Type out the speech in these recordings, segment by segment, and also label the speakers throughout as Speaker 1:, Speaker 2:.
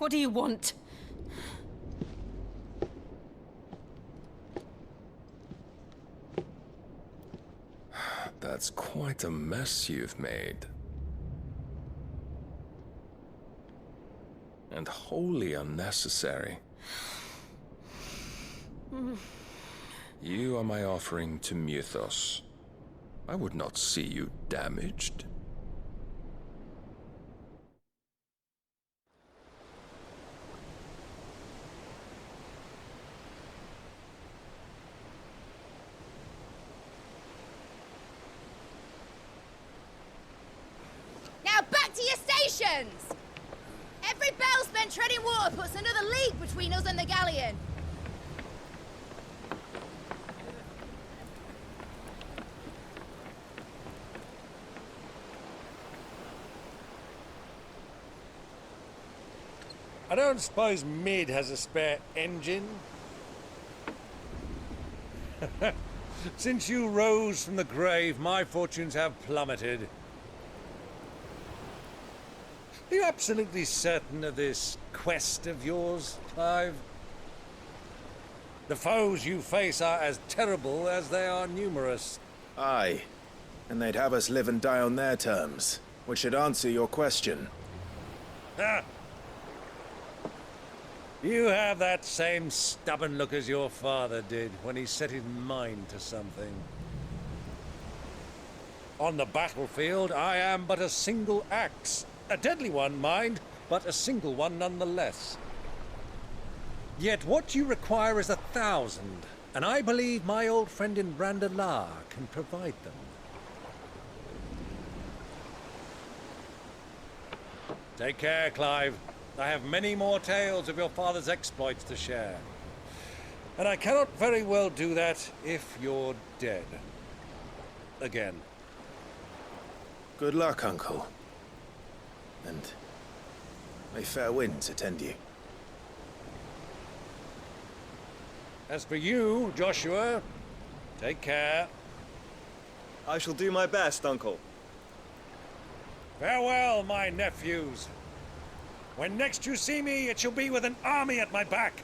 Speaker 1: What do you want?
Speaker 2: That's quite a mess you've made. And wholly unnecessary. You are my offering to Mythos. I would not see you damaged.
Speaker 3: Now back to your stations! Every bell spent treading water puts another league between us and the galleon.
Speaker 4: I don't suppose Mid has a spare engine? Since you rose from the grave, my fortunes have plummeted. Are you absolutely certain of this quest of yours, Clive? The foes you face are as terrible as they are numerous.
Speaker 5: Aye, and they'd have us live and die on their terms, which should answer your question.
Speaker 4: Ha! You have that same stubborn look as your father did when he set his mind to something. On the battlefield, I am but a single axe. A deadly one, mind, but a single one nonetheless. Yet what you require is 1,000, and I believe my old friend in Brandalar can provide them. Take care, Clive. I have many more tales of your father's exploits to share. And I cannot very well do that if you're dead. Again.
Speaker 5: Good luck, Uncle. And may fair winds attend you.
Speaker 4: As for you, Joshua, take care.
Speaker 6: I shall do my best, Uncle.
Speaker 4: Farewell, my nephews. When next you see me, it shall be with an army at my back.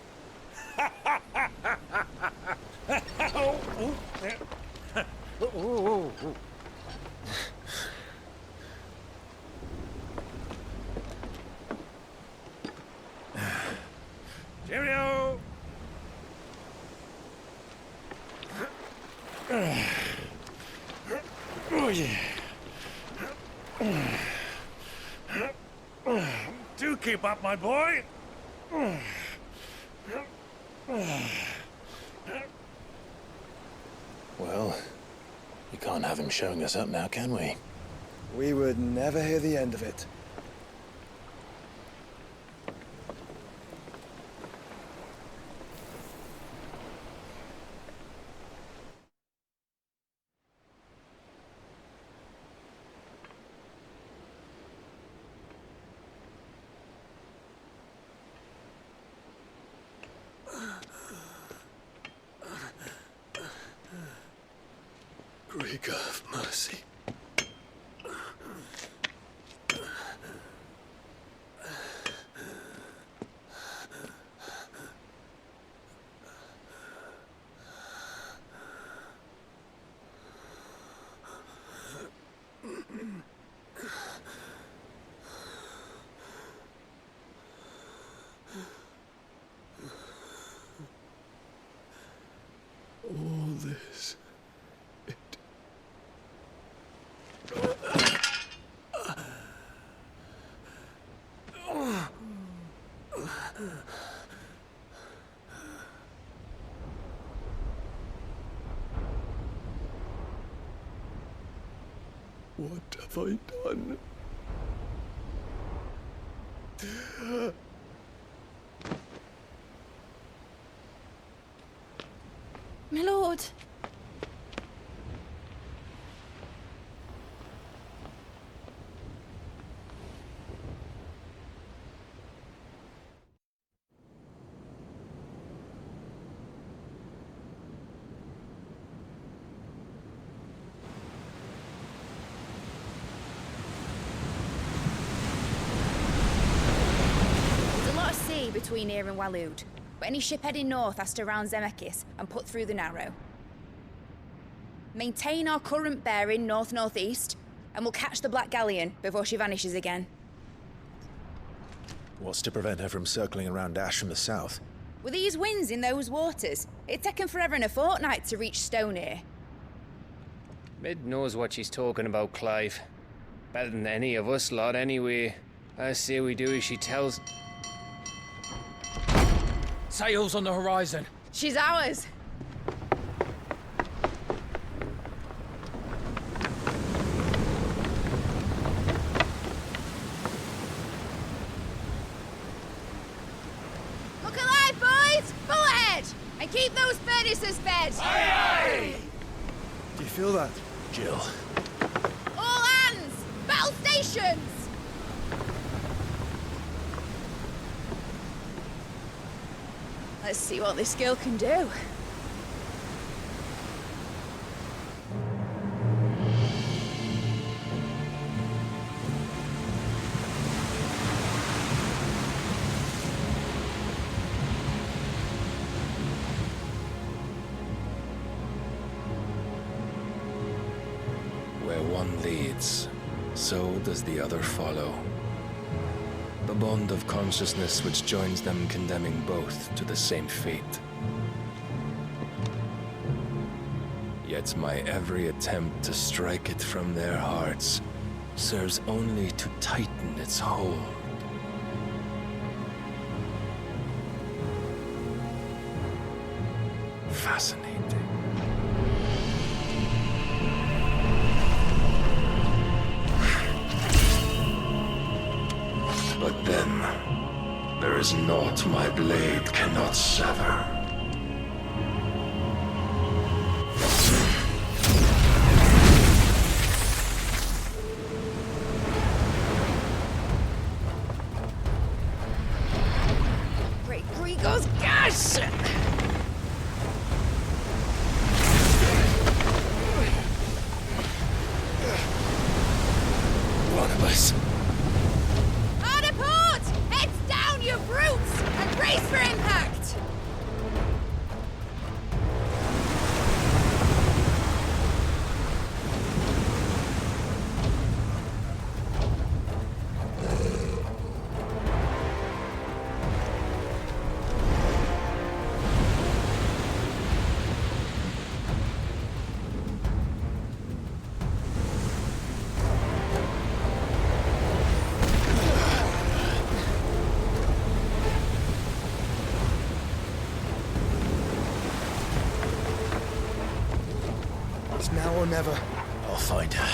Speaker 4: Cheerio! Oh, yeah. Do keep up, my boy.
Speaker 5: Well, you can't have him showing us up now, can we?
Speaker 6: We would never hear the end of it.
Speaker 2: Greek of mercy. All this. What have I done?
Speaker 1: My lord.
Speaker 3: between here and Waloed, but any ship heading north has to round Zemeckis and put through the Narrow. Maintain our current bearing north-northeast, and we'll catch the Black Galleon before she vanishes again.
Speaker 5: What's to prevent her from circling around Ash from the south?
Speaker 3: With these winds in those waters, it'd taken forever and a fortnight to reach Stonehenge.
Speaker 7: Mid knows what she's talking about, Clive. Better than any of us lot, anyway. I say we do as she tells.
Speaker 8: Sails on the horizon.
Speaker 3: She's ours. Look alive, boys! Full ahead! And keep those furnaces fed!
Speaker 8: Aye,
Speaker 6: Do you feel that?
Speaker 5: Jill.
Speaker 3: All hands! Battle stations! Let's see what this girl can do.
Speaker 2: Where one leads, so does the other follow. The bond of consciousness which joins them condemning both to the same fate. Yet my every attempt to strike it from their hearts serves only to tighten its hold. Fascinating. But then, there is naught my blade cannot sever.
Speaker 3: Great Grigor's gas!
Speaker 2: One of us.
Speaker 3: Hard port! Heads down, you brutes! And brace for impact!
Speaker 6: It's now or never.
Speaker 5: I'll find her.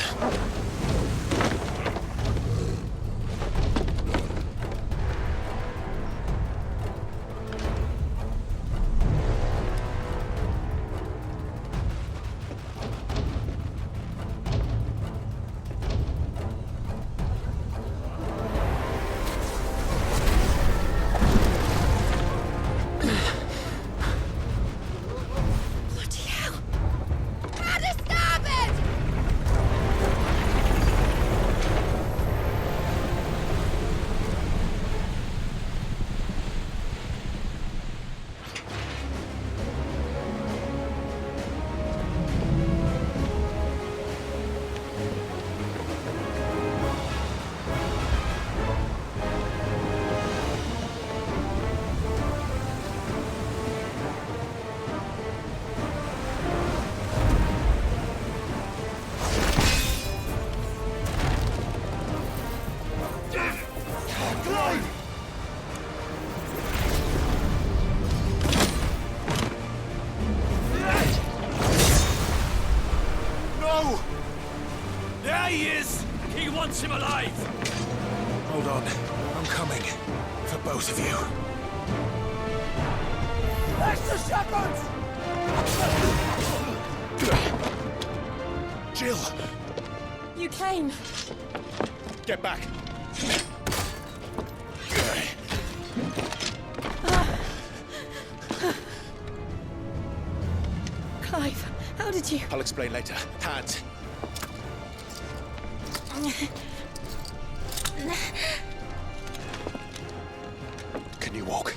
Speaker 3: Bloody hell! How to starboard!
Speaker 8: No! There he is! He wants him alive!
Speaker 5: Hold on. I'm coming. For both of you.
Speaker 8: That's the shepherds!
Speaker 5: Jill!
Speaker 1: You came.
Speaker 5: Get back!
Speaker 1: Clive, how did you...
Speaker 5: I'll explain later. Hands. Can you walk?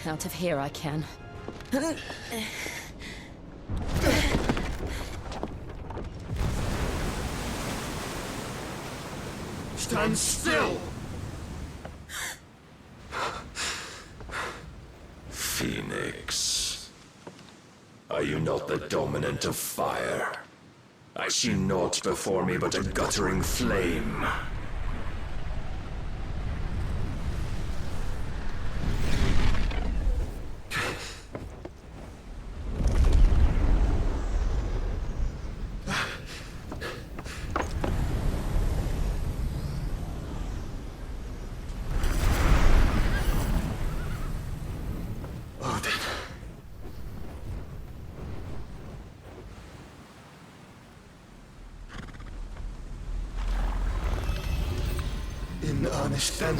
Speaker 1: Out of here I can.
Speaker 8: Stand still!
Speaker 2: Phoenix, are you not the dominant of fire? I see naught before me but a guttering flame.
Speaker 6: In earnest, then.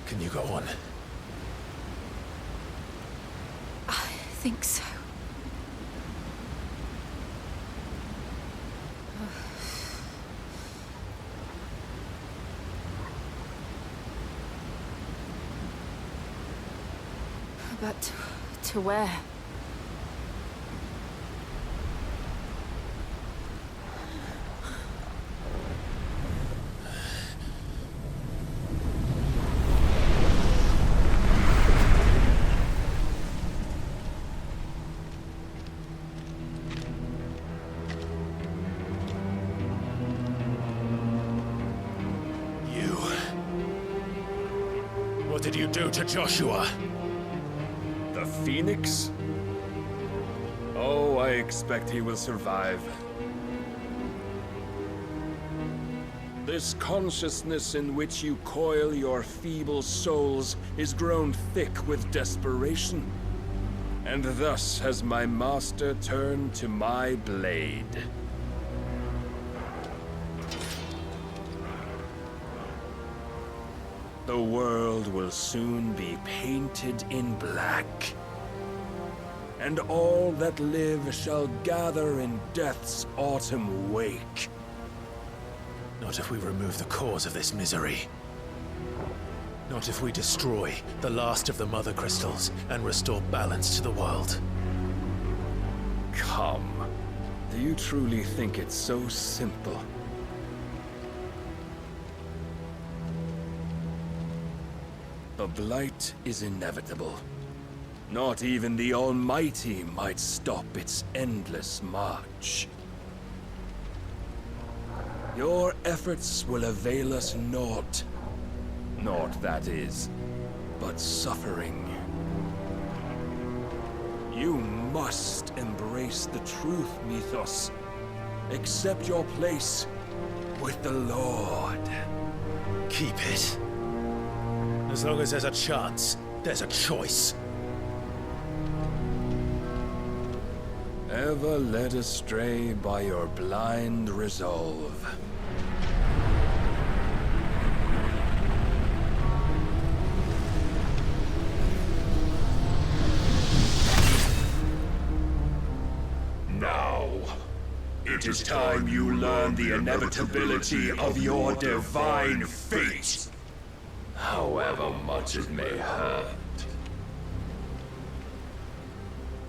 Speaker 5: Can you go on?
Speaker 1: I think so. But to where?
Speaker 5: What did you do to Joshua?
Speaker 2: The Phoenix? Oh, I expect he will survive. This consciousness in which you coil your feeble souls is grown thick with desperation. And thus has my master turned to my blade. The world will soon be painted in black, and all that live shall gather in death's autumn wake.
Speaker 5: Not if we remove the cause of this misery. Not if we destroy the last of the Mother Crystals and restore balance to the world.
Speaker 2: Come. Do you truly think it's so simple? The blight is inevitable. Not even the Almighty might stop its endless march. Your efforts will avail us naught. Naught, that is, but suffering. You must embrace the truth, Mythos. Accept your place with the Lord.
Speaker 5: Keep it. As long as there's a chance, there's a choice.
Speaker 2: Ever led astray by your blind resolve. It is time you learn the inevitability of your divine fate, however much it may hurt.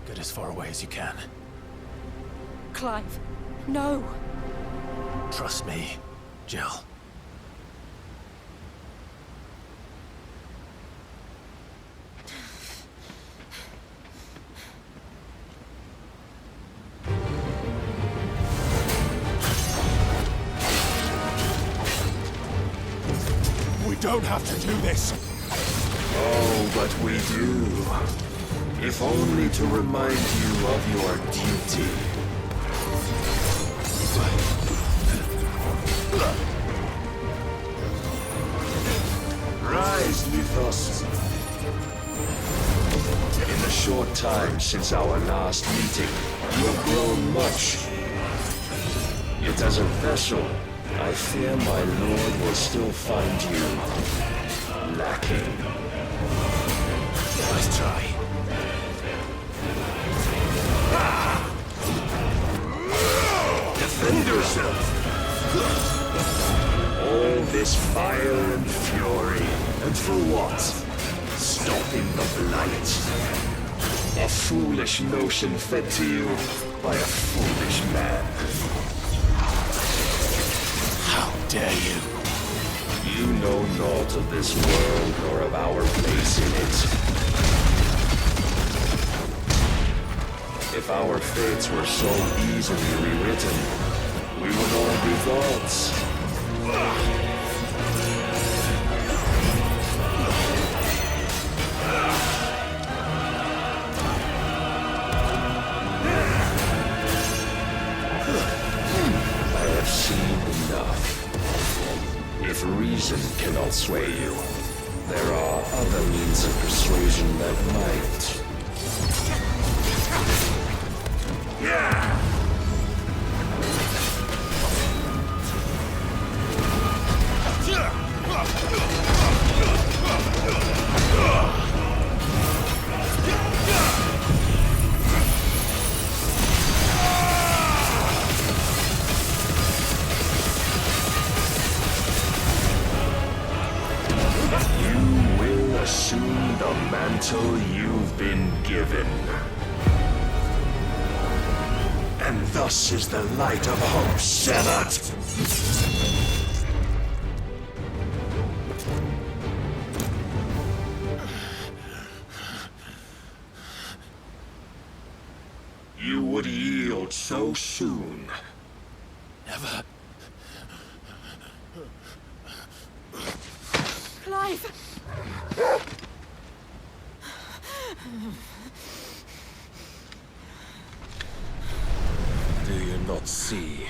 Speaker 5: Get as far away as you can.
Speaker 1: Clive, no.
Speaker 5: Trust me, Jill.
Speaker 6: We don't have to do this.
Speaker 2: Oh, but we do. If only to remind you of your duty. Rise, Mythos. In the short time since our last meeting, you have grown much. Yet as a vessel, I fear my lord will still find you lacking.
Speaker 5: Nice try.
Speaker 2: Defend yourself! All this fire and fury, and for what? Stopping the blight. A foolish notion fed to you by a foolish man.
Speaker 5: How dare you?
Speaker 2: You know naught of this world nor of our place in it. If our fates were so easily rewritten, we would all be gods. I have seen enough. If reason cannot sway you, there are other means of persuasion that might. You will assume the mantle you've been given. And thus is the light of hope severed. You would yield so soon.
Speaker 5: Never.
Speaker 1: Clive!
Speaker 2: Do you not see?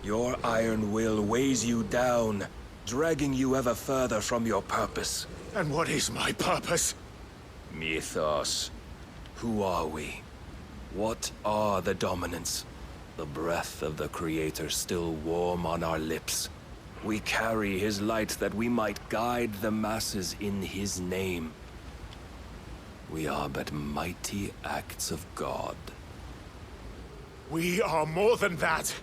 Speaker 2: Your iron will weighs you down, dragging you ever further from your purpose.
Speaker 6: And what is my purpose?
Speaker 2: Mythos. Who are we? What are the dominants? The breath of the Creator still warm on our lips. We carry his light that we might guide the masses in his name. We are but mighty acts of God.
Speaker 6: We are more than that.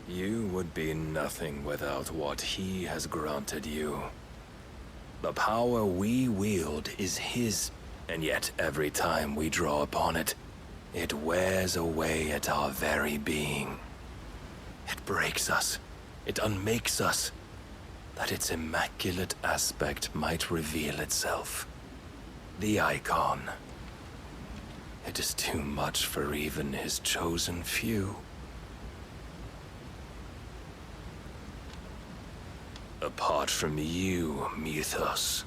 Speaker 2: You would be nothing without what he has granted you. The power we wield is his, and yet every time we draw upon it, it wears away at our very being. It breaks us, it unmakes us, that its immaculate aspect might reveal itself. The icon. It is too much for even his chosen few. Apart from you, Mythos,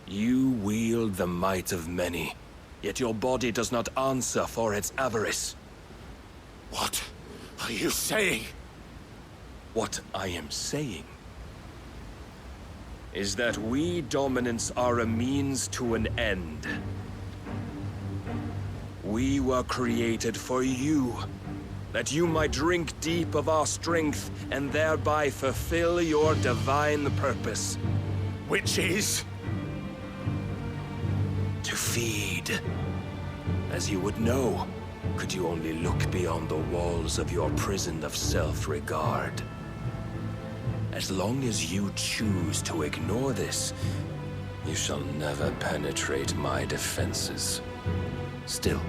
Speaker 2: you wield the might of many, yet your body does not answer for its avarice.
Speaker 6: What are you saying?
Speaker 2: What I am saying is that we dominants are a means to an end. We were created for you, that you might drink deep of our strength and thereby fulfill your divine purpose.
Speaker 6: Which is?
Speaker 2: To feed. As you would know, Could you only look beyond the walls of your prison of self-regard? As long as you choose to ignore this, you shall never penetrate my defenses. Still,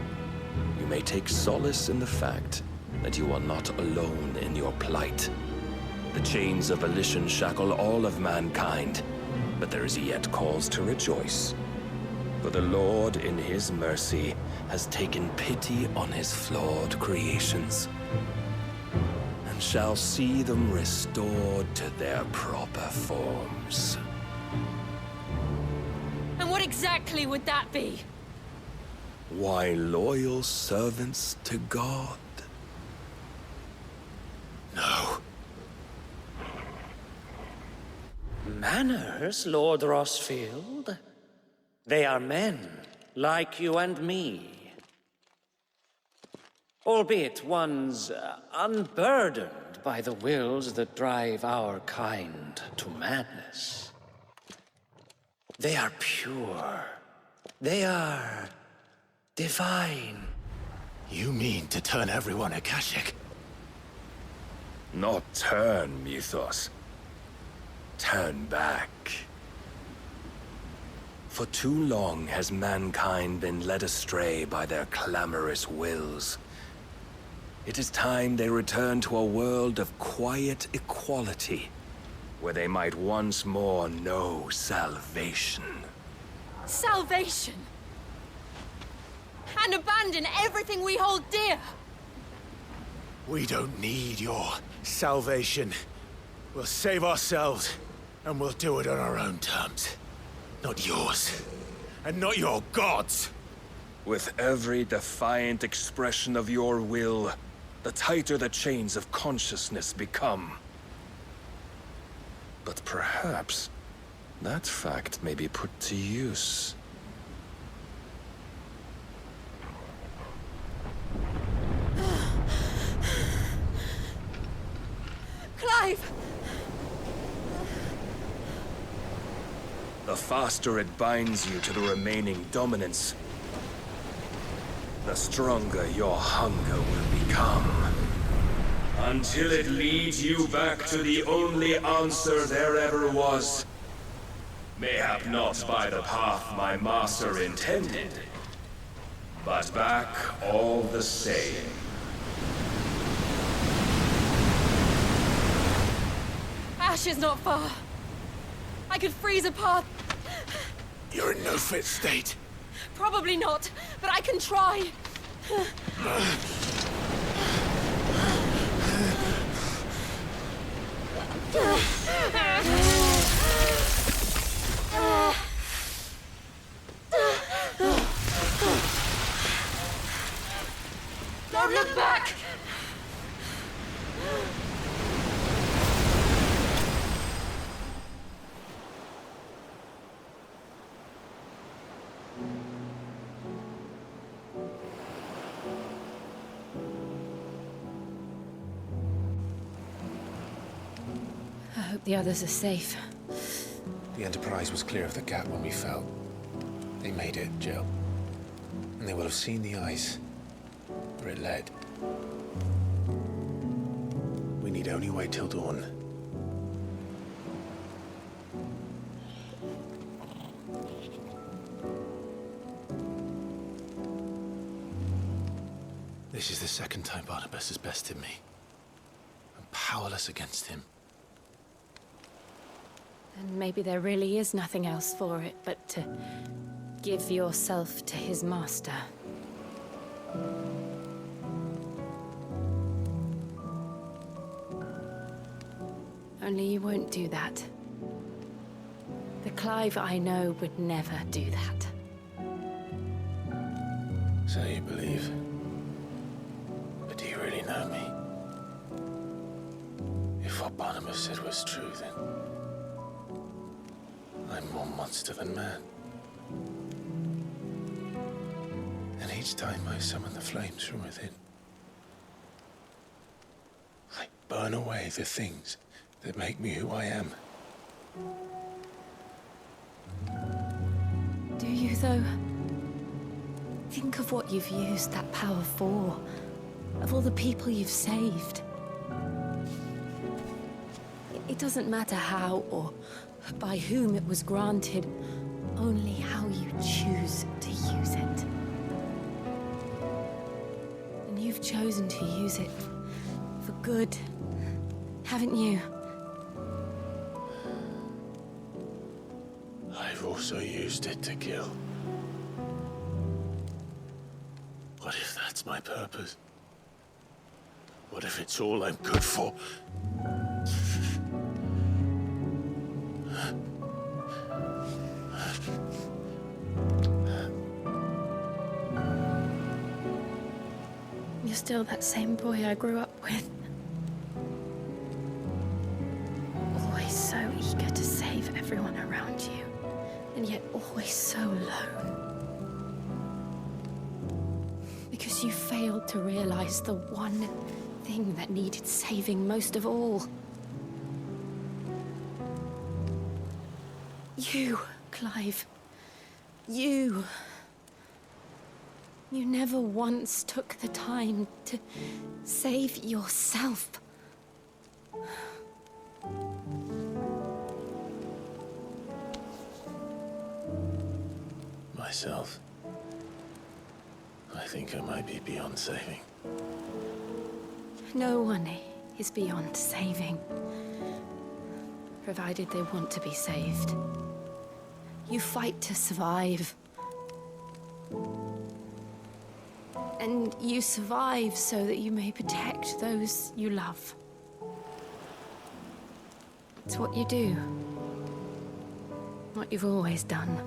Speaker 2: you may take solace in the fact that you are not alone in your plight. The chains of volition shackle all of mankind, but there is yet cause to rejoice. For the Lord, in his mercy, has taken pity on his flawed creations, and shall see them restored to their proper forms.
Speaker 1: And what exactly would that be?
Speaker 2: Why, loyal servants to God.
Speaker 6: No.
Speaker 9: Manners, Lord Rossfield? They are men, like you and me. Albeit ones unburdened by the wills that drive our kind to madness. They are pure. They are divine.
Speaker 6: You mean to turn everyone Akashic?
Speaker 2: Not turn, Mythos. Turn back. For too long has mankind been led astray by their clamorous wills. It is time they return to a world of quiet equality, where they might once more know salvation.
Speaker 1: Salvation? And abandon everything we hold dear?
Speaker 6: We don't need your salvation. We'll save ourselves, and we'll do it on our own terms. Not yours, and not your gods.
Speaker 2: With every defiant expression of your will, the tighter the chains of consciousness become. But perhaps that fact may be put to use.
Speaker 1: Clive!
Speaker 2: The faster it binds you to the remaining dominance, the stronger your hunger will become. Until it leads you back to the only answer there ever was. Mayhap not by the path my master intended, but back all the same.
Speaker 1: Ash is not far. I could freeze a path.
Speaker 6: You're in no fit state.
Speaker 1: Probably not, but I can try. Don't look back! I hope the others are safe.
Speaker 5: The Enterprise was clear of the gap when we fell. They made it, Jill. And they will have seen the ice where it led. We need only wait till dawn. This is the second time Barnabas has bested me. I'm powerless against him.
Speaker 1: Then maybe there really is nothing else for it but to give yourself to his master. Only you won't do that. The Clive I know would never do that.
Speaker 5: So you believe? But do you really know me? If what Barnabas said was true, then I'm more monster than man. And each time I summon the flames from within, I burn away the things that make me who I am.
Speaker 1: Do you, though? Think of what you've used that power for, of all the people you've saved. It doesn't matter how or by whom it was granted, only how you choose to use it. And you've chosen to use it for good, haven't you?
Speaker 6: I've also used it to kill. What if that's my purpose? What if it's all I'm good for?
Speaker 1: You're still that same boy I grew up with. Always so eager to save everyone around you, and yet always so alone. Because you failed to realize the one thing that needed saving most of all. You, Clive. You. You never once took the time to save yourself.
Speaker 6: Myself? I think I might be beyond saving.
Speaker 1: No one is beyond saving, provided they want to be saved. You fight to survive. And you survive so that you may protect those you love. It's what you do. What you've always done.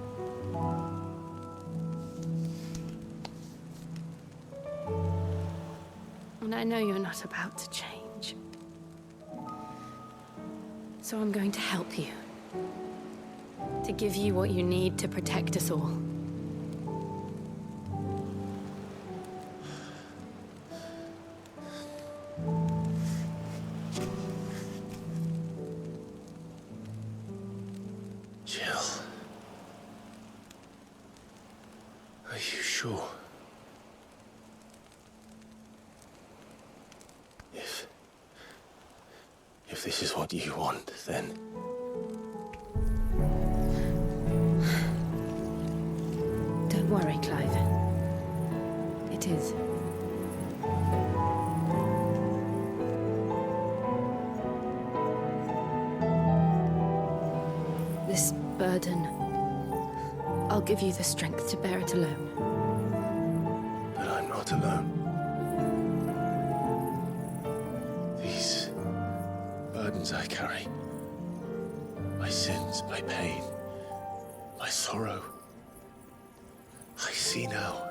Speaker 1: And I know you're not about to change. So I'm going to help you. To give you what you need to protect us all.
Speaker 6: Jill. Are you sure? If this is what you want, then...
Speaker 1: Don't worry, Clive. It is. This burden, I'll give you the strength to bear it alone.
Speaker 6: But I'm not alone. These burdens I carry, my sins, my pain, my sorrow, I see now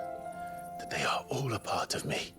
Speaker 6: that they are all a part of me.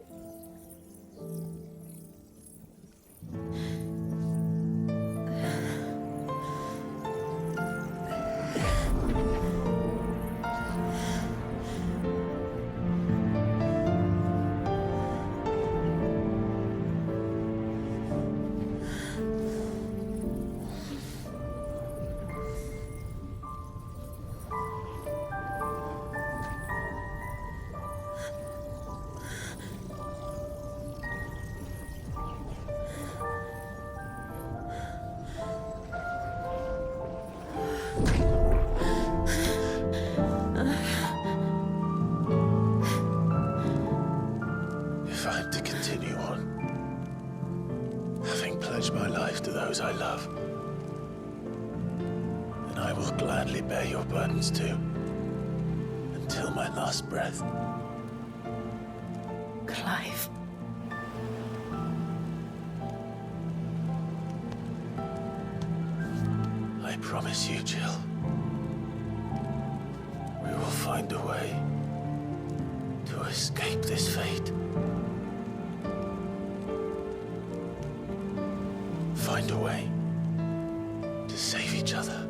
Speaker 6: If I'm to continue on, having pledged my life to those I love, then I will gladly bear your burdens too, until my last breath.
Speaker 1: Clive.
Speaker 6: I promise you, Jill, we will find a way to escape this fate. Find a way to save each other.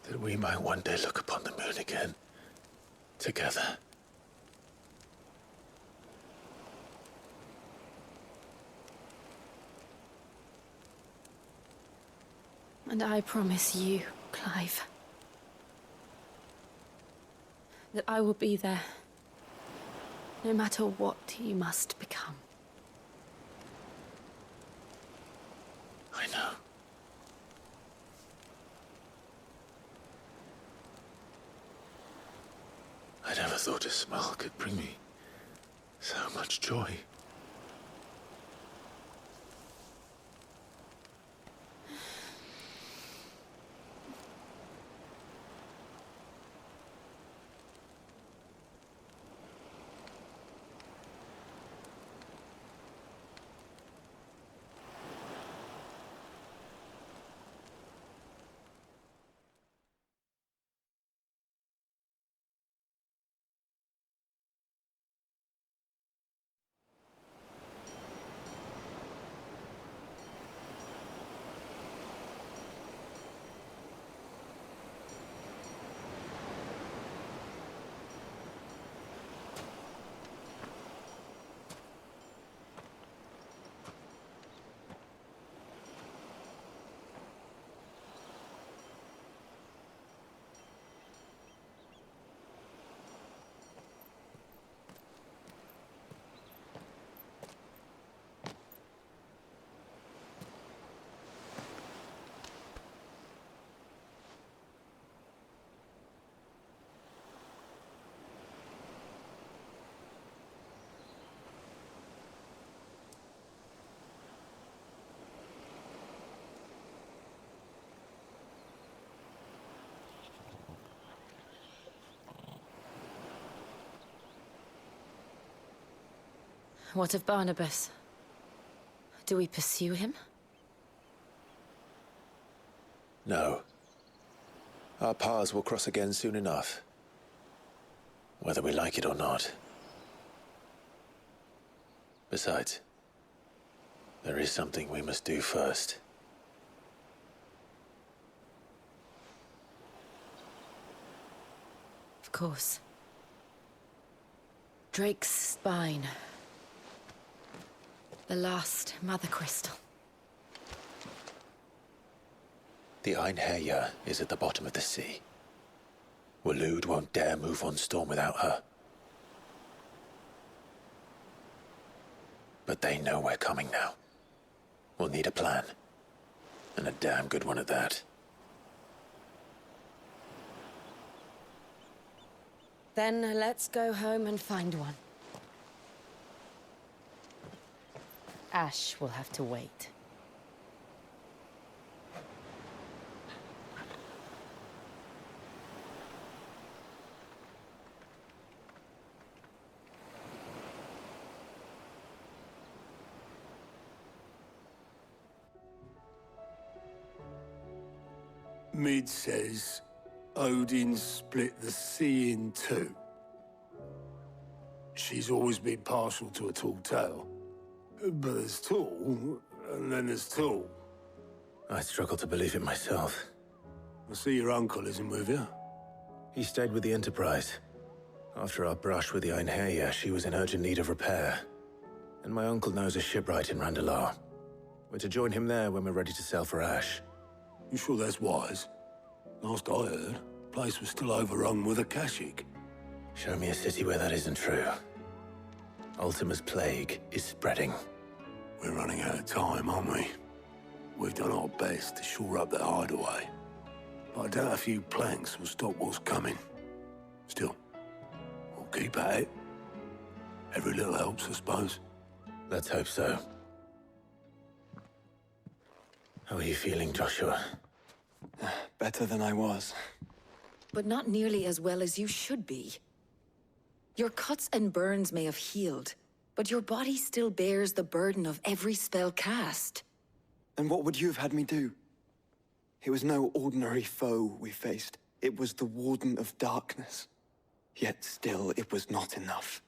Speaker 6: That we might one day look upon the moon again, together,
Speaker 1: And I promise you, Clive, that I will be there, no matter what you must become.
Speaker 5: I know. I never thought a smile could bring me so much joy.
Speaker 1: What of Barnabas? Do we pursue him?
Speaker 5: No. Our paths will cross again soon enough. Whether we like it or not. Besides, there is something we must do first.
Speaker 1: Of course. Drake's spine. The last Mother Crystal.
Speaker 5: The Einherjar is at the bottom of the sea. Waloed won't dare move on Storm without her. But they know we're coming now. We'll need a plan. And a damn good one at that.
Speaker 1: Then let's go home and find one. Ash will have to wait.
Speaker 8: Mid says Odin split the sea in two. She's always been partial to a tall tale. But there's tall, and then there's tall.
Speaker 5: I struggle to believe it myself.
Speaker 8: I see your uncle isn't with you.
Speaker 5: He stayed with the Enterprise. After our brush with the Einherjar, she was in urgent need of repair. And my uncle knows a shipwright in Randalar. We're to join him there when we're ready to sail for Ash.
Speaker 8: You sure that's wise? Last I heard, the place was still overrun with Akashic.
Speaker 5: Show me a city where that isn't true. Ultima's plague is spreading.
Speaker 8: We're running out of time, aren't we? We've done our best to shore up that hideaway. But I doubt a few planks will stop what's coming. Still, we'll keep at it. Every little helps, I suppose.
Speaker 5: Let's hope so. How are you feeling, Joshua?
Speaker 10: Better than I was.
Speaker 1: But not nearly as well as you should be. Your cuts and burns may have healed, but your body still bears the burden of every spell cast.
Speaker 10: And what would you have had me do? It was no ordinary foe we faced. It was the Warden of Darkness. Yet still, it was not enough.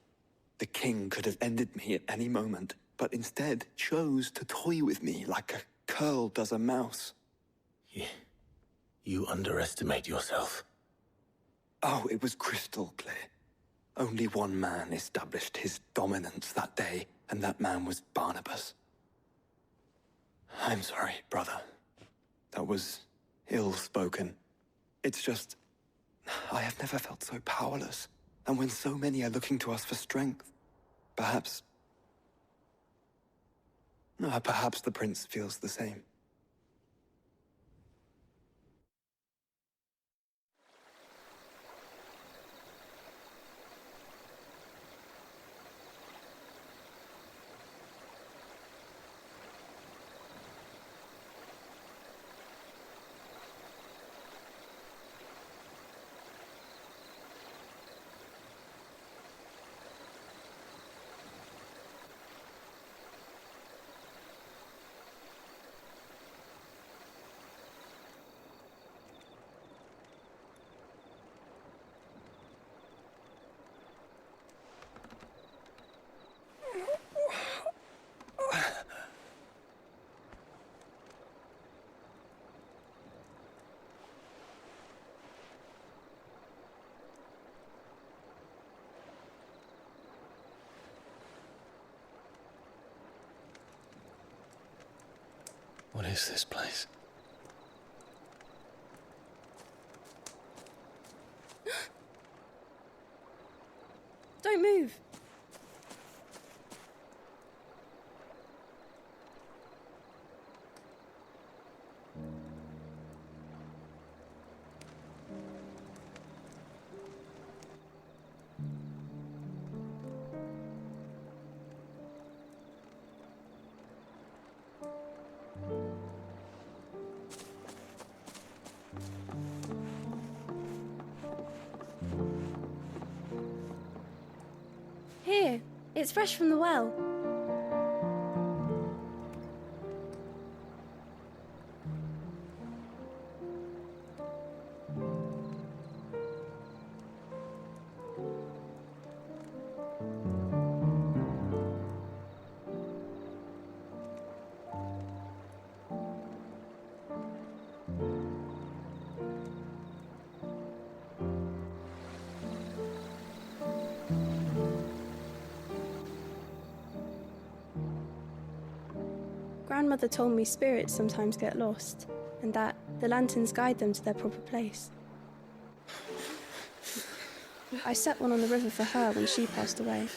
Speaker 10: The king could have ended me at any moment, but instead chose to toy with me like a curl does a mouse.
Speaker 5: Yeah. You underestimate yourself.
Speaker 10: Oh, it was crystal clear. Only one man established his dominance that day, and that man was Barnabas. I'm sorry, brother. That was ill-spoken. It's just, I have never felt so powerless. And when so many are looking to us for strength, perhaps the prince feels the same.
Speaker 11: What is this place?
Speaker 12: Don't move. Here, it's fresh from the well. Grandmother told me spirits sometimes get lost, and that the lanterns guide them to their proper place. I set one on the river for her when she passed away.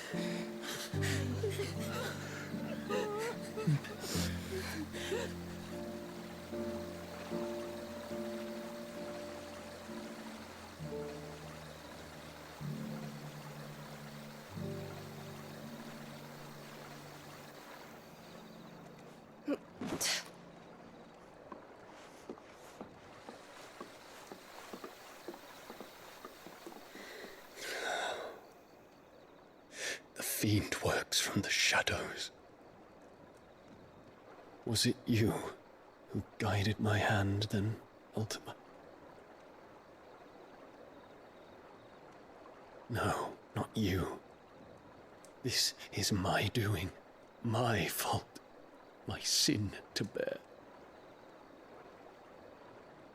Speaker 11: The fiend works from the shadows. Was it you who guided my hand then, Ultima? No, not you. This is my doing, my fault, my sin to bear.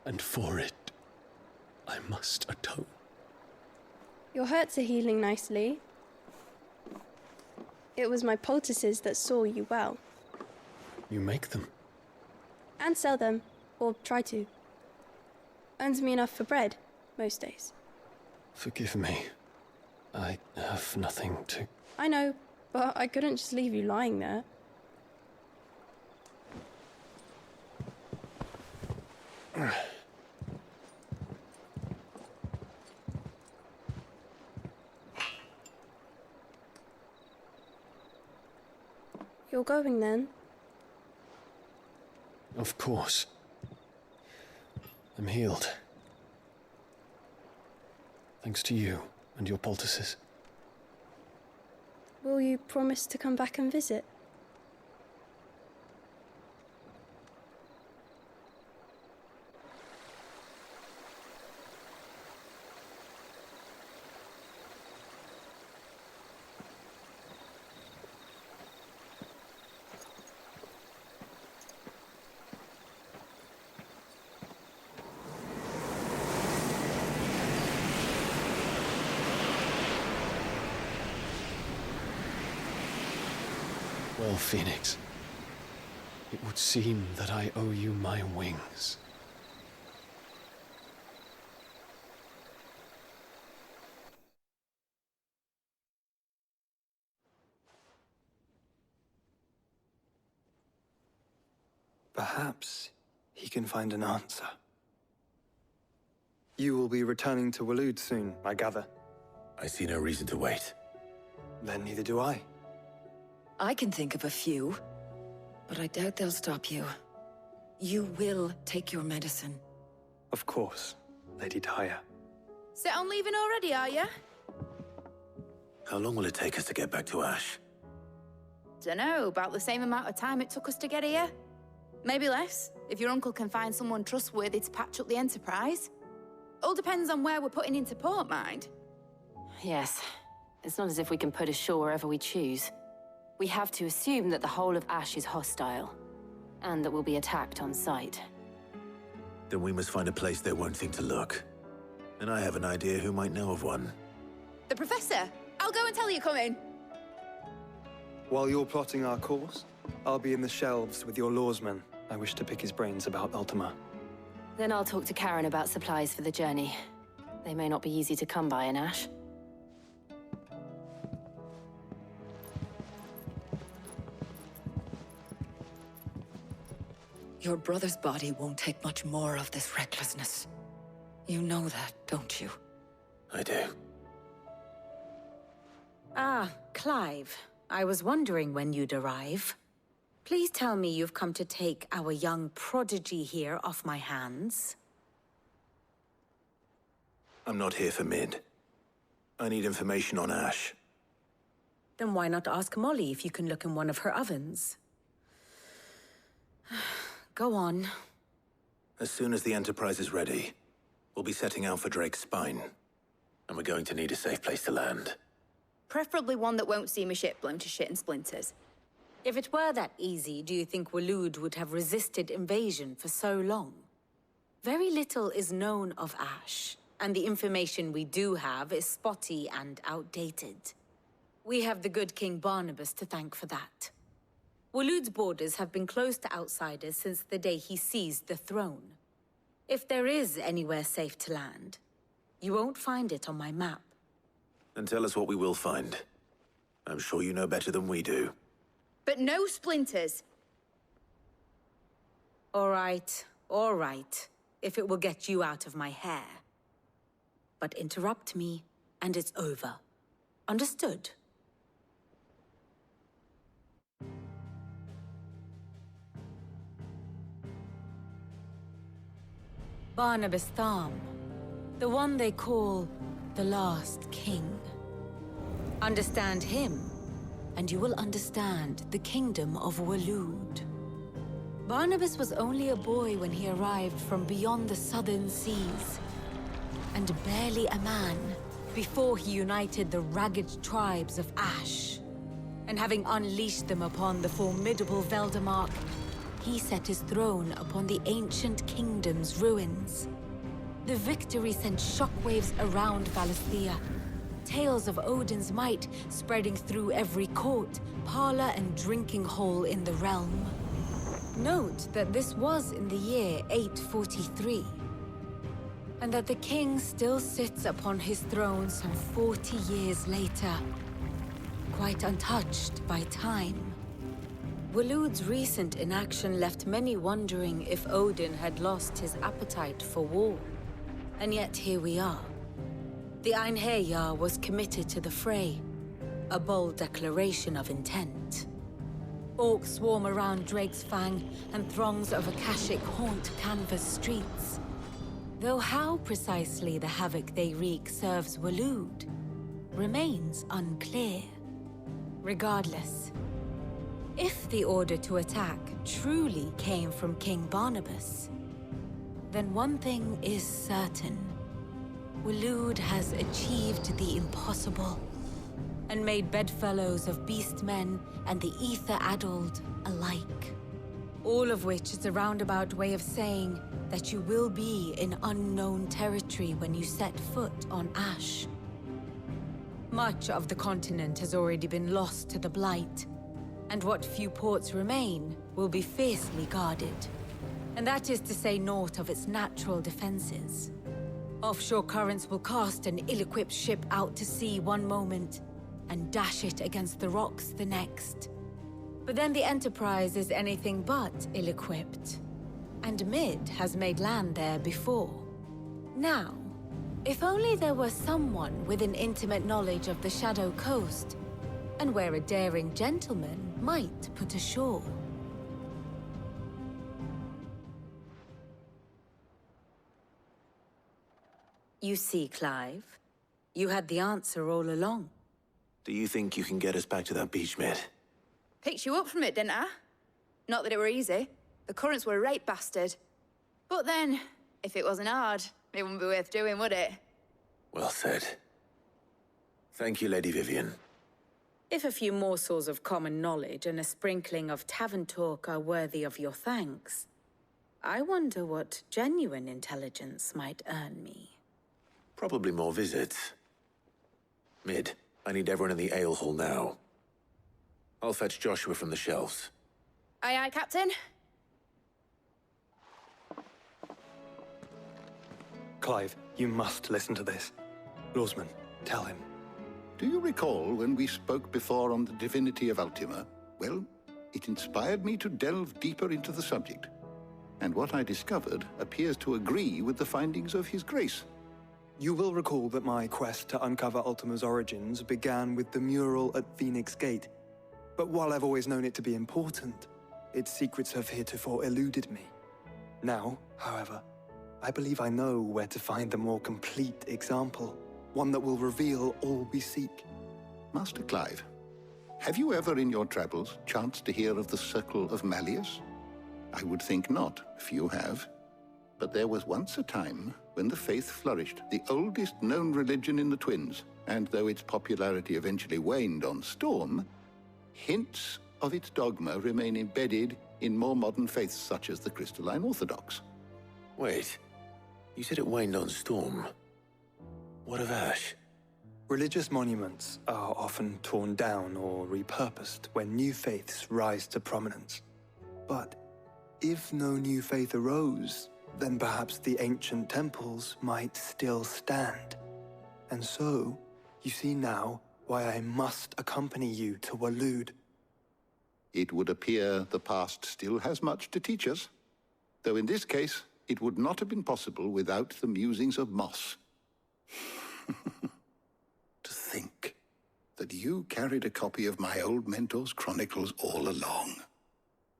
Speaker 11: And for it, I must atone.
Speaker 12: Your hurts are healing nicely. It was my poultices that saw you well.
Speaker 11: You make them?
Speaker 12: And sell them, or try to. Earns me enough for bread, most days.
Speaker 11: Forgive me. I have nothing to...
Speaker 12: I know, but I couldn't just leave you lying there. You're going then?
Speaker 11: Of course. I'm healed. Thanks to you and your poultices.
Speaker 12: Will you promise to come back and visit?
Speaker 11: Well, Phoenix, it would seem that I owe you my wings.
Speaker 10: Perhaps he can find an answer. You will be returning to Waloed soon, I gather.
Speaker 5: I see no reason to wait.
Speaker 10: Then neither do I.
Speaker 1: I can think of a few, but I doubt they'll stop you. You will take your medicine.
Speaker 10: Of course, Lady Daya.
Speaker 3: Set on leaving already, are you?
Speaker 5: How long will it take us to get back to Ash?
Speaker 3: Dunno, about the same amount of time it took us to get here. Maybe less, if your uncle can find someone trustworthy to patch up the Enterprise. All depends on where we're putting into port, mind.
Speaker 13: Yes. It's not as if we can put ashore wherever we choose. We have to assume that the whole of Ash is hostile, and that we'll be attacked on sight.
Speaker 5: Then we must find a place they won't think to look. And I have an idea who might know of one.
Speaker 3: The Professor! I'll go and tell you come in.
Speaker 10: While you're plotting our course, I'll be in the shelves with your lawsman. I wish to pick his brains about Ultima.
Speaker 13: Then I'll talk to Karen about supplies for the journey. They may not be easy to come by in Ash.
Speaker 1: Your brother's body won't take much more of this recklessness. You know that, don't you?
Speaker 5: I do.
Speaker 14: Ah, Clive. I was wondering when you'd arrive. Please tell me you've come to take our young prodigy here off my hands.
Speaker 5: I'm not here for Mid. I need information on Ash.
Speaker 14: Then why not ask Molly if you can look in one of her ovens? Go on.
Speaker 5: As soon as the Enterprise is ready, we'll be setting out for Drake's Spine. And we're going to need a safe place to land.
Speaker 3: Preferably one that won't see my ship blown to shit and splinters.
Speaker 14: If it were that easy, do you think Waloed would have resisted invasion for so long? Very little is known of Ash, and the information we do have is spotty and outdated. We have the good King Barnabas to thank for that. Waloed's borders have been closed to outsiders since the day he seized the throne. If there is anywhere safe to land, you won't find it on my map.
Speaker 5: Then tell us what we will find. I'm sure you know better than we do.
Speaker 3: But no splinters.
Speaker 14: All right, if it will get you out of my hair. But interrupt me, and it's over. Understood? Barnabas Tham, the one they call the Last King. Understand him, and you will understand the kingdom of Waloed. Barnabas was only a boy when he arrived from beyond the southern seas, and barely a man before he united the ragged tribes of Ash. And having unleashed them upon the formidable Veldamark, he set his throne upon the ancient kingdom's ruins. The victory sent shockwaves around Valisthea, tales of Odin's might spreading through every court, parlor, and drinking hole in the realm. Note that this was in the year 843, and that the king still sits upon his throne some 40 years later, quite untouched by time. Waloed's recent inaction left many wondering if Odin had lost his appetite for war. And yet here we are. The Einherjar was committed to the fray, a bold declaration of intent. Orcs swarm around Drake's Fang, and throngs of Akashic haunt Canvas streets. Though how precisely the havoc they wreak serves Waloed remains unclear. Regardless, if the order to attack truly came from King Barnabas, then one thing is certain. Waloed has achieved the impossible, and made bedfellows of beastmen and the ether-addled alike. All of which is a roundabout way of saying that you will be in unknown territory when you set foot on Ash. Much of the continent has already been lost to the Blight, and what few ports remain will be fiercely guarded. And that is to say naught of its natural defenses. Offshore currents will cast an ill-equipped ship out to sea one moment, and dash it against the rocks the next. But then the Enterprise is anything but ill-equipped. And Mid has made land there before. Now, if only there were someone with an intimate knowledge of the Shadow Coast, and where a daring gentleman might put ashore. You see, Clive, you had the answer all along.
Speaker 5: Do you think you can get us back to that beach, Mid?
Speaker 3: Picked you up from it, didn't I? Not that it were easy. The currents were a right bastard. But then, if it wasn't hard, it wouldn't be worth doing, would it?
Speaker 5: Well said. Thank you, Lady Vivian.
Speaker 14: If a few morsels of common knowledge and a sprinkling of tavern talk are worthy of your thanks, I wonder what genuine intelligence might earn me.
Speaker 5: Probably more visits. Mid, I need everyone in the ale hall now. I'll fetch Joshua from the shelves.
Speaker 3: Aye, aye, Captain.
Speaker 10: Clive, you must listen to this. Lawsman, tell him.
Speaker 15: Do you recall when we spoke before on the divinity of Ultima? Well, it inspired me to delve deeper into the subject. And what I discovered appears to agree with the findings of His Grace.
Speaker 10: You will recall that my quest to uncover Ultima's origins began with the mural at Phoenix Gate. But while I've always known it to be important, its secrets have heretofore eluded me. Now, however, I believe I know where to find the more complete example, one that will reveal all we seek.
Speaker 15: Master Clive, have you ever in your travels chanced to hear of the Circle of Malleus? I would think not, if you have. But there was once a time when the faith flourished, the oldest known religion in the Twins, and though its popularity eventually waned on Storm, hints of its dogma remain embedded in more modern faiths such as the Crystalline Orthodox.
Speaker 5: Wait, you said it waned on Storm. What of Ash?
Speaker 10: Religious monuments are often torn down or repurposed when new faiths rise to prominence. But if no new faith arose, then perhaps the ancient temples might still stand. And so, you see now why I must accompany you to Waloed.
Speaker 15: It would appear the past still has much to teach us, though in this case, it would not have been possible without the musings of Moss. To think that you carried a copy of my old mentor's chronicles all along.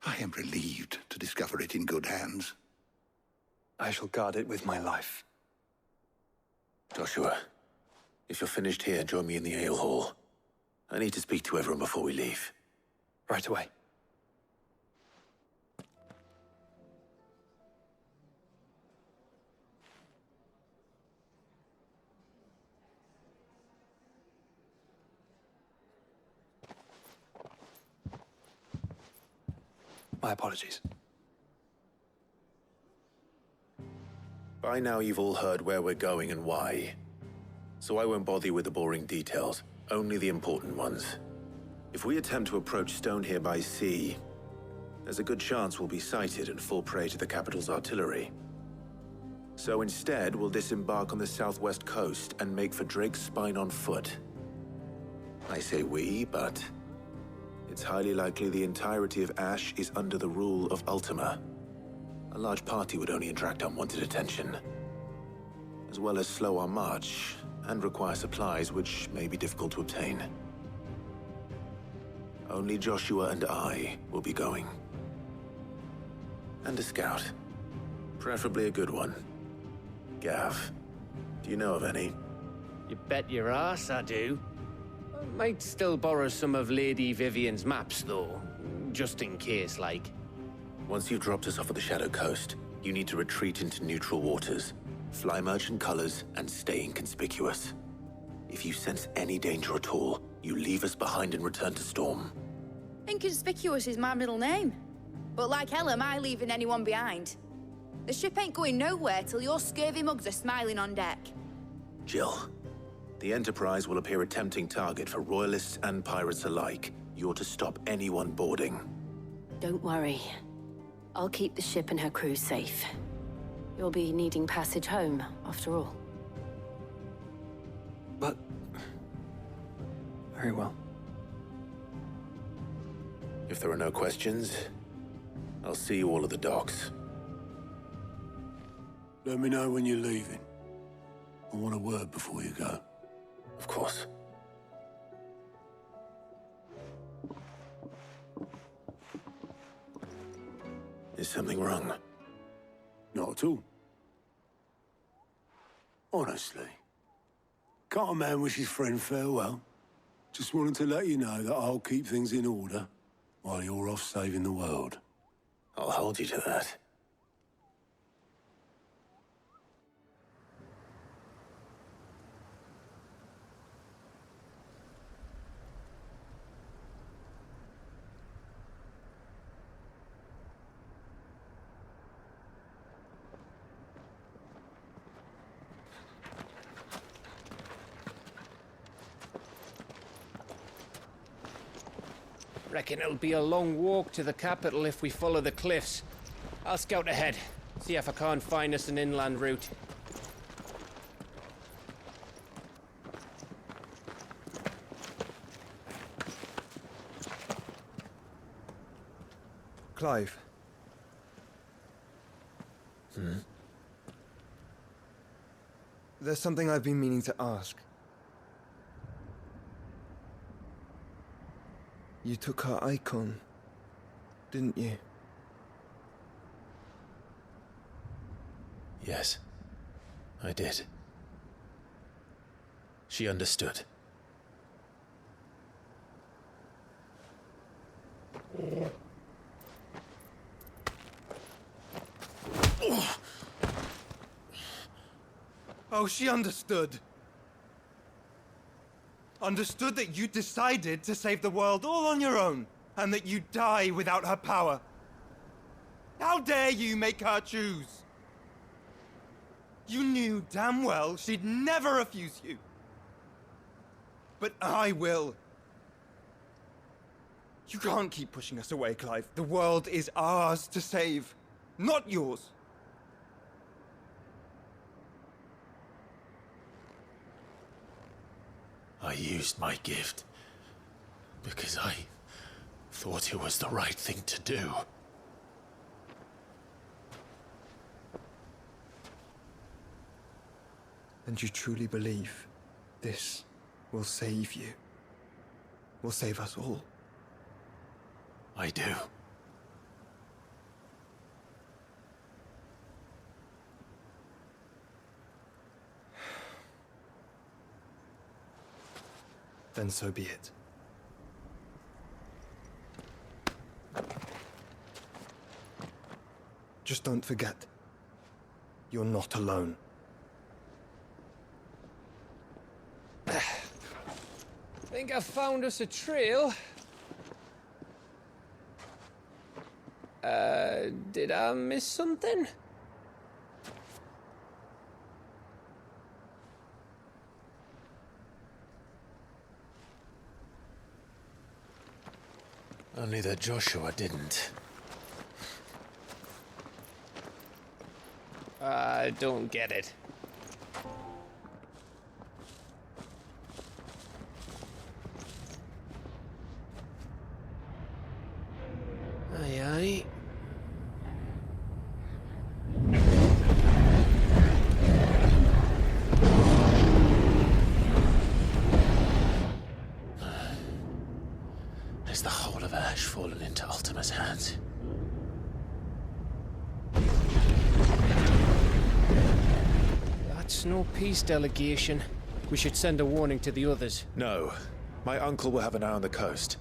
Speaker 15: I am relieved to discover it in good hands.
Speaker 10: I shall guard it with my life.
Speaker 5: Joshua, if you're finished here, join me in the ale hall. I need to speak to everyone before we leave.
Speaker 10: Right away. My apologies.
Speaker 5: By now you've all heard where we're going and why. So I won't bother you with the boring details, only the important ones. If we attempt to approach Stone here by sea, there's a good chance we'll be sighted and fall prey to the capital's artillery. So instead, we'll disembark on the southwest coast and make for Drake's Spine on foot. I say we, but it's highly likely the entirety of Ash is under the rule of Ultima. A large party would only attract unwanted attention, as well as slow our march and require supplies which may be difficult to obtain. Only Joshua and I will be going. And a scout. Preferably a good one. Gav, do you know of any?
Speaker 7: You bet your ass I do. I might still borrow some of Lady Vivian's maps, though, just in case, like.
Speaker 5: Once you've dropped us off at the Shadow Coast, you need to retreat into neutral waters, fly merchant colors, and stay inconspicuous. If you sense any danger at all, you leave us behind and return to Storm.
Speaker 3: Inconspicuous is my middle name. But like hell am I leaving anyone behind. The ship ain't going nowhere till your scurvy mugs are smiling on deck.
Speaker 5: Jill, the Enterprise will appear a tempting target for royalists and pirates alike. You're to stop anyone boarding.
Speaker 13: Don't worry. I'll keep the ship and her crew safe. You'll be needing passage home, after all.
Speaker 10: But... very well.
Speaker 5: If there are no questions, I'll see you all at the docks.
Speaker 8: Let me know when you're leaving. I want a word before you go.
Speaker 5: Of course. Is something wrong?
Speaker 8: Not at all. Honestly. Can't a man wish his friend farewell? Just wanted to let you know that I'll keep things in order while you're off saving the world.
Speaker 5: I'll hold you to that.
Speaker 7: Reckon it'll be a long walk to the capital if we follow the cliffs. I'll scout ahead, see if I can't find us an inland route.
Speaker 16: Clive. There's something I've been meaning to ask. You took her icon, didn't you?
Speaker 5: Yes, I did. She understood.
Speaker 16: Oh, she understood. Understood that you decided to save the world all on your own, and that you'd die without her power. How dare you make her choose? You knew damn well she'd never refuse you. But I will. You can't keep pushing us away, Clive. The world is ours to save, not yours.
Speaker 5: I used my gift because I thought it was the right thing to do.
Speaker 16: And you truly believe this will save you? Will save us all?
Speaker 5: I do.
Speaker 16: Then so be it. Just don't forget, you're not alone.
Speaker 7: Think I found us a trail. Did I miss something?
Speaker 5: Only that Joshua didn't.
Speaker 7: I don't get it. Aye, aye.
Speaker 5: Has the whole of Ash fallen into Ultima's hands?
Speaker 7: That's no peace delegation. We should send a warning to the others.
Speaker 5: No. My uncle will have an eye on the coast.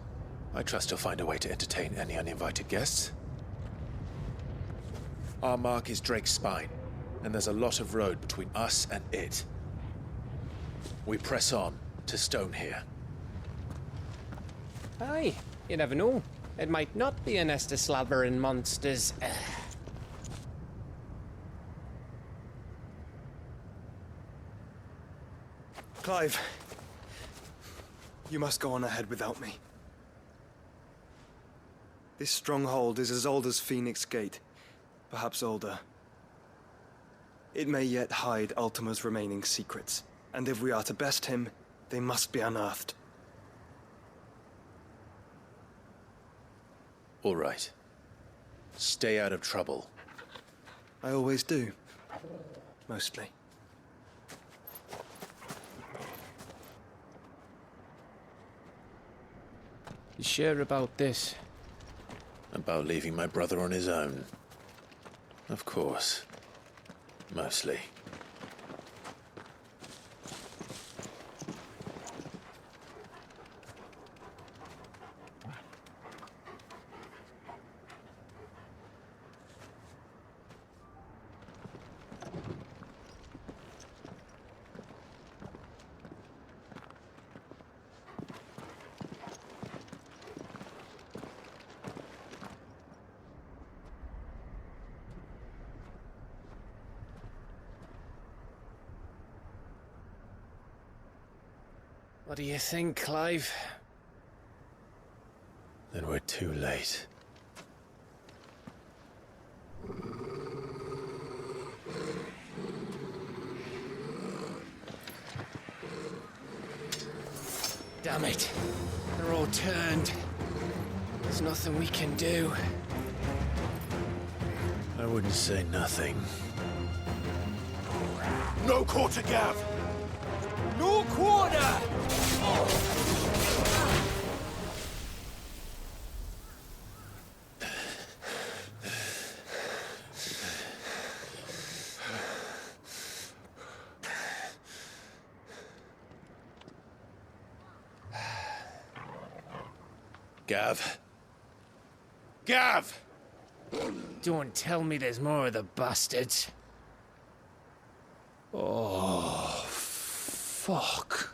Speaker 5: I trust he'll find a way to entertain any uninvited guests. Our mark is Drake's Spine, and there's a lot of road between us and it. We press on to Stone here.
Speaker 7: Aye, you never know. It might not be a nest of slavering monsters.
Speaker 16: Clive, you must go on ahead without me. This stronghold is as old as Phoenix Gate, perhaps older. It may yet hide Ultima's remaining secrets, and if we are to best him, they must be unearthed.
Speaker 5: All right. Stay out of trouble.
Speaker 11: I always do. Mostly.
Speaker 7: You sure about this?
Speaker 5: About leaving my brother on his own? Of course. Mostly.
Speaker 7: What do you think, Clive?
Speaker 5: Then we're too late.
Speaker 7: Damn it. They're all turned. There's nothing we can do.
Speaker 5: I wouldn't say nothing.
Speaker 6: No quarter, Gav! No quarter!
Speaker 5: Gav?
Speaker 6: Gav!
Speaker 7: Don't tell me there's more of the bastards.
Speaker 5: Oh, fuck.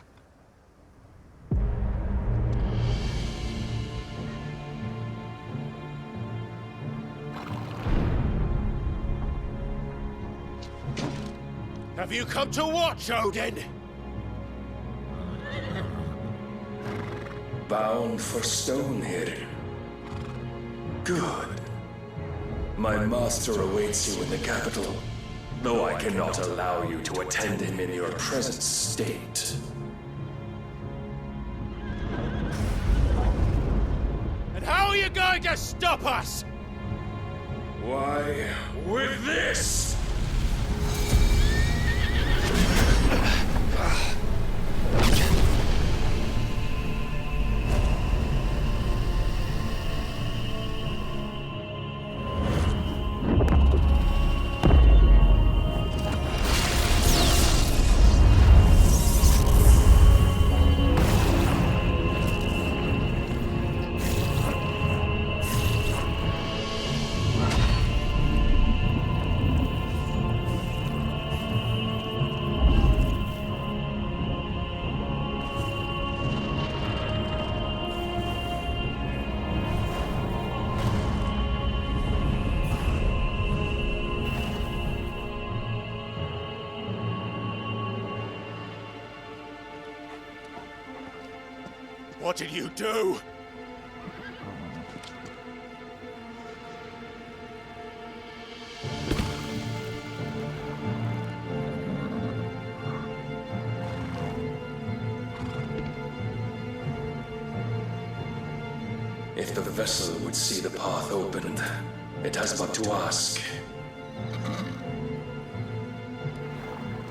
Speaker 6: Have you come to watch, Odin?
Speaker 2: Bound for Stonehill. Good. My master awaits you in the capital, though I cannot allow you to attend him in your present state.
Speaker 6: And how are you going to stop us?
Speaker 2: Why, with this!
Speaker 6: What did you do?
Speaker 2: If the vessel would see the path opened, it has but to ask.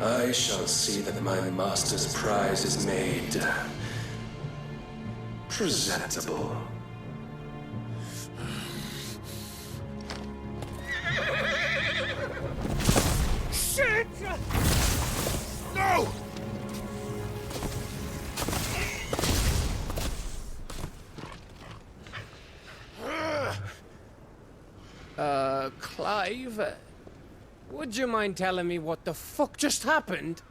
Speaker 2: I shall see that my master's prize is made presentable.
Speaker 6: Shit! No!
Speaker 7: Clive, would you mind telling me what the fuck just happened?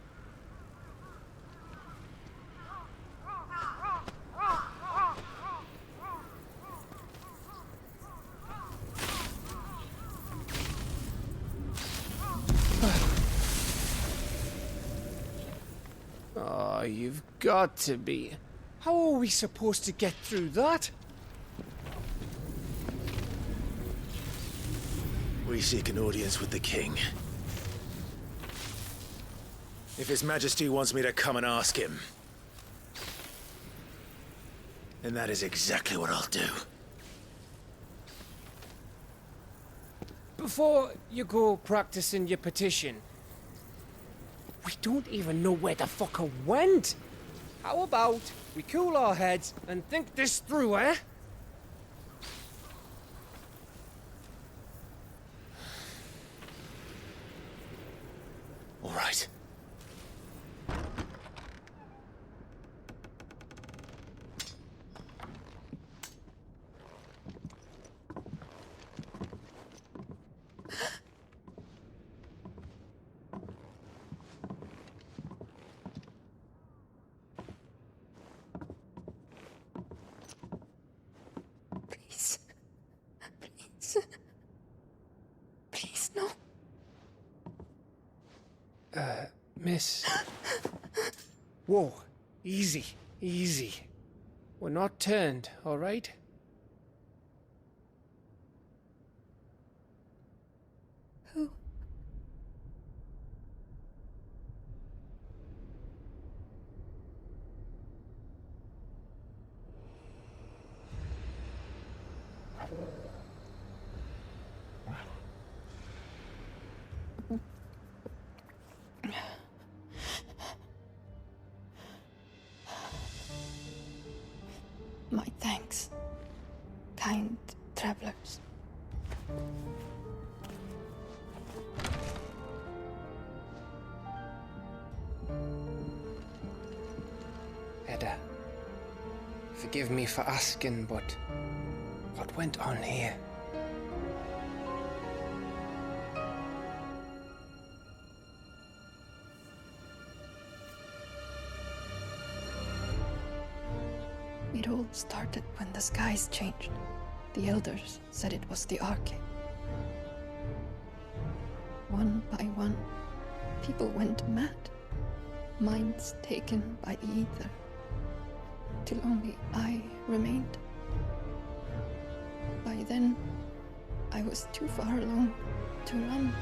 Speaker 7: Oh, you've got to be. How are we supposed to get through that?
Speaker 5: We seek an audience with the king. If His Majesty wants me to come and ask him, then that is exactly what I'll do.
Speaker 7: before you go practicing your petition, we don't even know where the fucker went. How about we cool our heads and think this through, eh?
Speaker 5: All right.
Speaker 12: Please. Please, no.
Speaker 7: Miss. Whoa, easy, easy. We're not turned, all right?
Speaker 12: Who? My thanks, kind travelers.
Speaker 7: Edda, forgive me for asking, but what went on here?
Speaker 12: It all started when the skies changed. The elders said it was the Arcade. One by one, people went mad. Minds taken by the ether. Till only I remained. By then, I was too far along to run.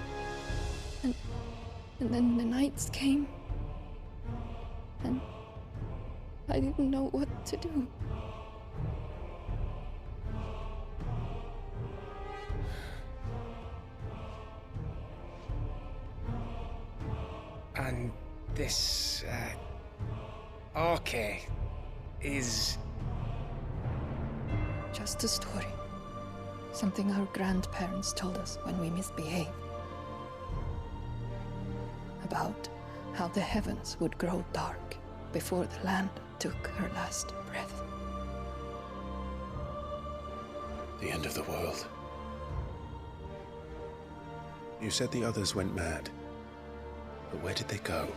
Speaker 12: And then the nights came. And I didn't know what to do.
Speaker 7: And this, Arcade is...
Speaker 12: Just a story. Something our grandparents told us when we misbehaved. About how the heavens would grow dark before the land took her last breath.
Speaker 5: The end of the world. You said the others went mad. But where did they go?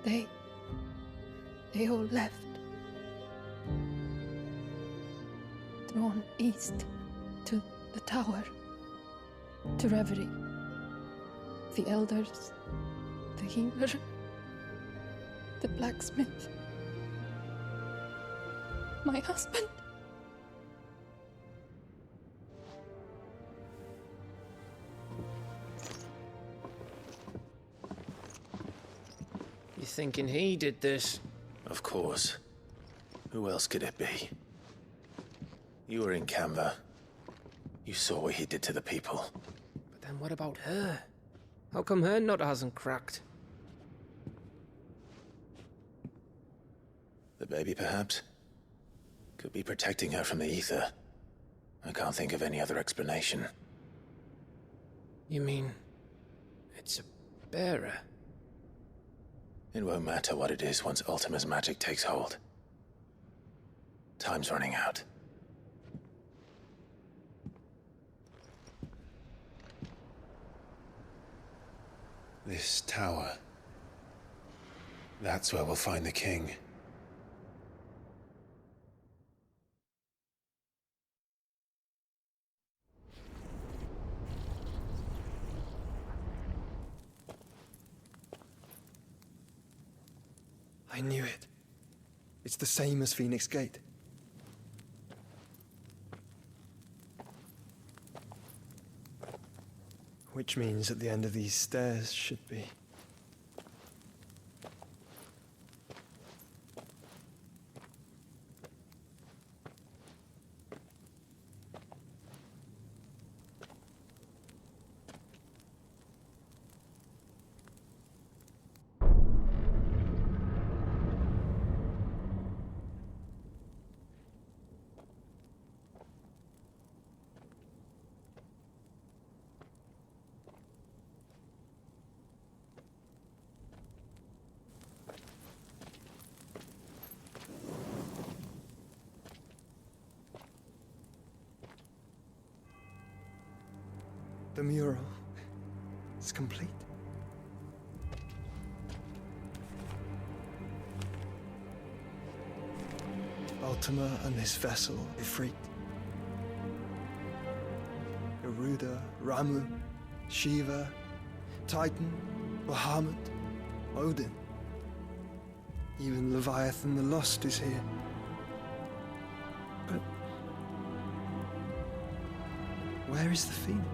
Speaker 12: They all left. Drawn east to the tower, to reverie. The elders, the healer, the blacksmith, my husband.
Speaker 7: You thinking he did this?
Speaker 5: Of course. Who else could it be? You were in Canva. You saw what he did to the people.
Speaker 7: But then what about her? How come her nut hasn't cracked?
Speaker 5: The baby, perhaps? Could be protecting her from the ether. I can't think of any other explanation.
Speaker 7: You mean... it's a bearer?
Speaker 5: It won't matter what it is once Ultima's magic takes hold. Time's running out. This tower. That's where we'll find the king.
Speaker 10: I knew it. It's the same as Phoenix Gate. Which means at the end of these stairs should be... The mural is complete. Ultima and this vessel, Ifrit. Garuda, Ramu, Shiva, Titan, Bahamut, Odin. Even Leviathan the Lost is here. But where is the Phoenix?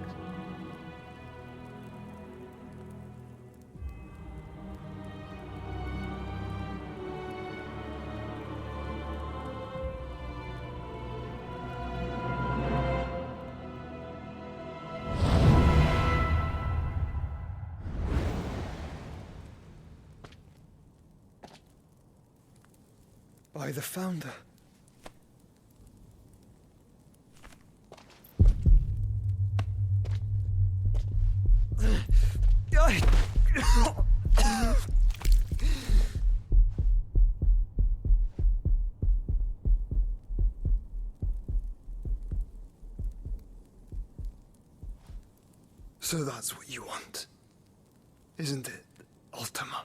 Speaker 10: By the Founder. So that's what you want, isn't it, Ultima?